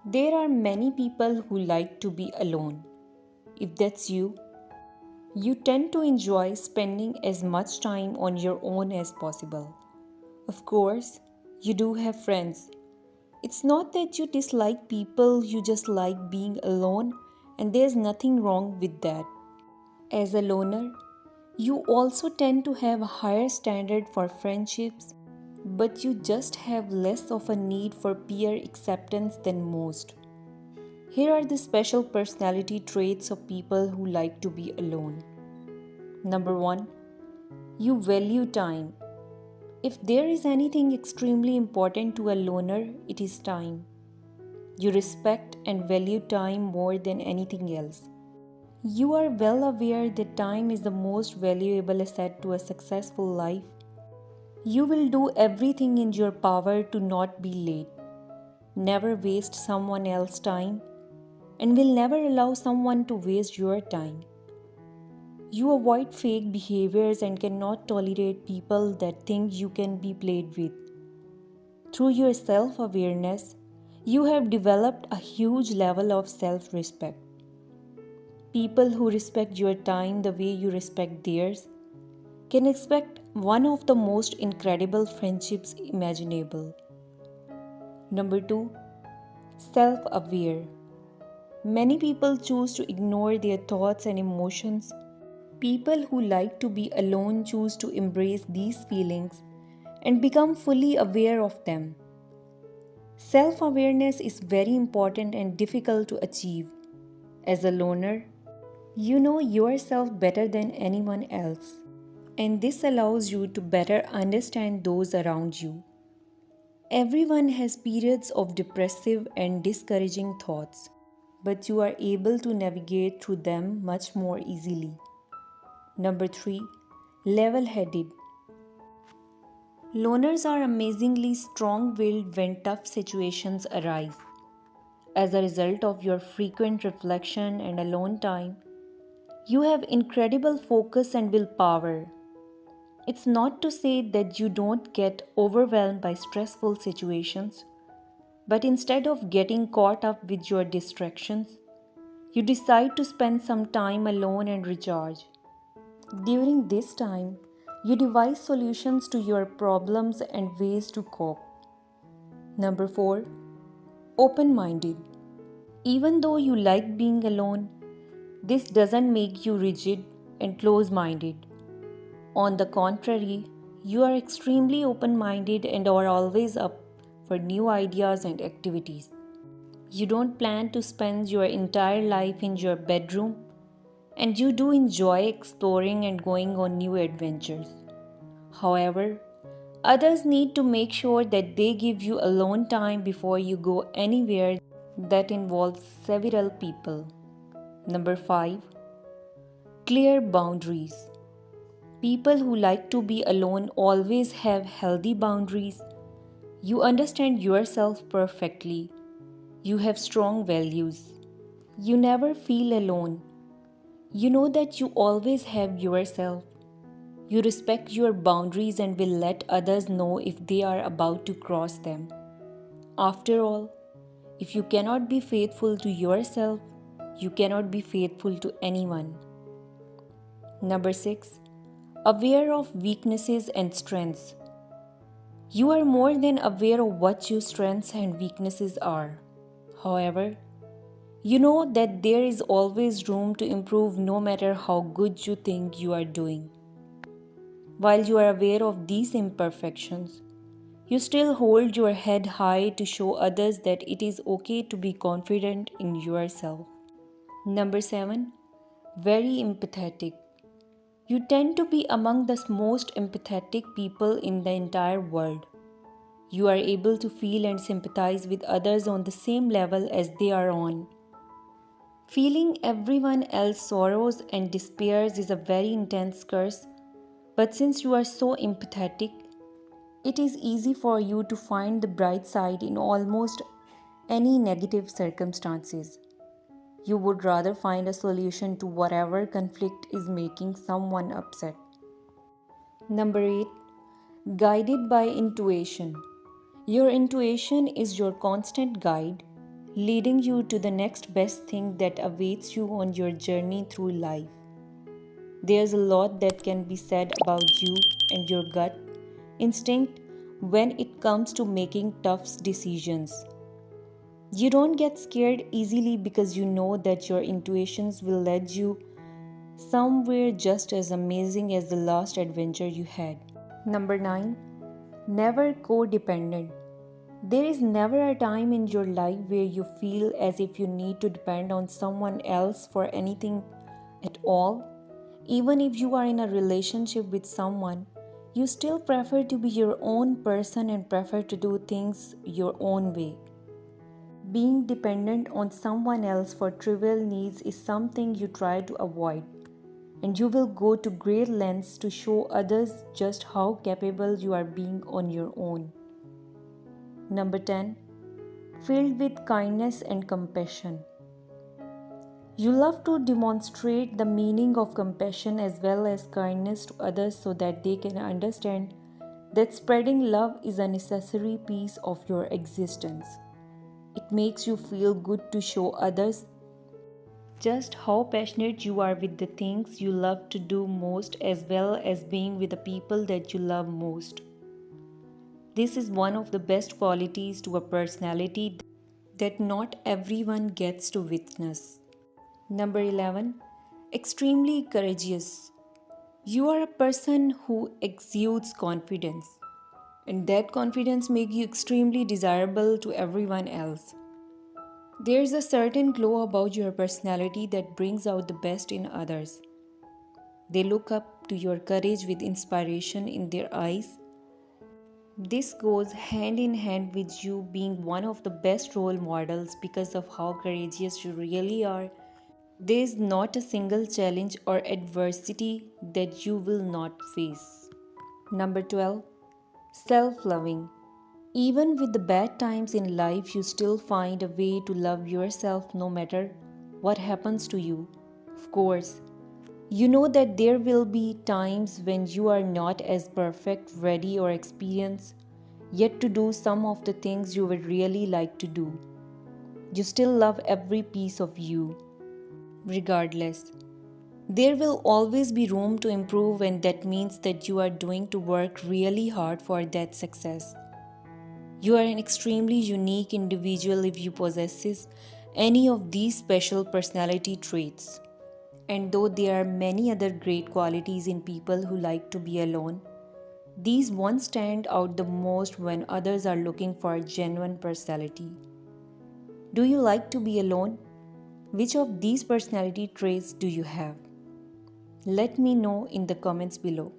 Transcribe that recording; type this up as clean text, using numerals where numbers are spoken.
There are many people who like to be alone. If that's you, you tend to enjoy spending as much time on your own as possible. Of course, you do have friends. It's not that you dislike people, you just like being alone, and there's nothing wrong with that. As a loner, you also tend to have a higher standard for friendships, but you just have less of a need for peer acceptance than most. Here are the special personality traits of people who like to be alone. Number 1, you value time. If there is anything extremely important to a loner, it is time. You respect and value time more than anything else. You are well aware that time is the most valuable asset to a successful life. You will do everything in your power to not be late, never waste someone else's time, and will never allow someone to waste your time. You avoid fake behaviors and cannot tolerate people that think you can be played with. Through your self-awareness, you have developed a huge level of self-respect. People who respect your time the way you respect theirs can expect one of the most incredible friendships imaginable. Number 2, self-aware. Many people choose to ignore their thoughts and emotions. People who like to be alone choose to embrace these feelings and become fully aware of them. Self-awareness is very important and difficult to achieve. As a loner, you know yourself better than anyone else, and this allows you to better understand those around you. Everyone has periods of depressive and discouraging thoughts, but you are able to navigate through them much more easily. Number 3, level-headed. Loners are amazingly strong-willed when tough situations arise. As a result of your frequent reflection and alone time, you have incredible focus and willpower. It's not to say that you don't get overwhelmed by stressful situations, but instead of getting caught up with your distractions, you decide to spend some time alone and recharge. During this time, you devise solutions to your problems and ways to cope. Number 4, open-minded. Even though you like being alone, this doesn't make you rigid and close-minded. On the contrary, you are extremely open-minded and are always up for new ideas and activities. You don't plan to spend your entire life in your bedroom, and you do enjoy exploring and going on new adventures. However, others need to make sure that they give you alone time before you go anywhere that involves several people. Number 5, clear boundaries. People who like to be alone always have healthy boundaries. You understand yourself perfectly. You have strong values. You never feel alone. You know that you always have yourself. You respect your boundaries and will let others know if they are about to cross them. After all, if you cannot be faithful to yourself, you cannot be faithful to anyone. Number 6, aware of weaknesses and strengths. You are more than aware of what your strengths and weaknesses are. However, you know that there is always room to improve no matter how good you think you are doing. While you are aware of these imperfections, you still hold your head high to show others that it is okay to be confident in yourself. Number 7, very empathetic. You tend to be among the most empathetic people in the entire world. You are able to feel and sympathize with others on the same level as they are on. Feeling everyone else's sorrows and despairs is a very intense curse, but since you are so empathetic, it is easy for you to find the bright side in almost any negative circumstances. You would rather find a solution to whatever conflict is making someone upset. Number 8, guided by intuition. Your intuition is your constant guide, leading you to the next best thing that awaits you on your journey through life. There's a lot that can be said about you and your gut instinct when it comes to making tough decisions. You don't get scared easily because you know that your intuitions will lead you somewhere just as amazing as the last adventure you had. Number 9. Never codependent. There is never a time in your life where you feel as if you need to depend on someone else for anything at all. Even if you are in a relationship with someone, you still prefer to be your own person and prefer to do things your own way. Being dependent on someone else for trivial needs is something you try to avoid, and you will go to great lengths to show others just how capable you are being on your own. Number 10. Filled with kindness and compassion. You love to demonstrate the meaning of compassion as well as kindness to others so that they can understand that spreading love is a necessary piece of your existence. It makes you feel good to show others just how passionate you are with the things you love to do most as well as being with the people that you love most. This is one of the best qualities to a personality that not everyone gets to witness. Number 11. Extremely courageous. You are a person who exudes confidence, and that confidence makes you extremely desirable to everyone else. There's a certain glow about your personality that brings out the best in others. They look up to your courage with inspiration in their eyes. This goes hand in hand with you being one of the best role models because of how courageous you really are. There is not a single challenge or adversity that you will not face. Number 12. Self-loving. Even with the bad times in life, you still find a way to love yourself no matter what happens to you. Of course, you know that there will be times when you are not as perfect, ready, or experienced yet to do some of the things you would really like to do. You still love every piece of you. Regardless, there will always be room to improve, and that means that you are doing to work really hard for that success. You are an extremely unique individual if you possess any of these special personality traits. And though there are many other great qualities in people who like to be alone, these ones stand out the most when others are looking for a genuine personality. Do you like to be alone? Which of these personality traits do you have? Let me know in the comments below.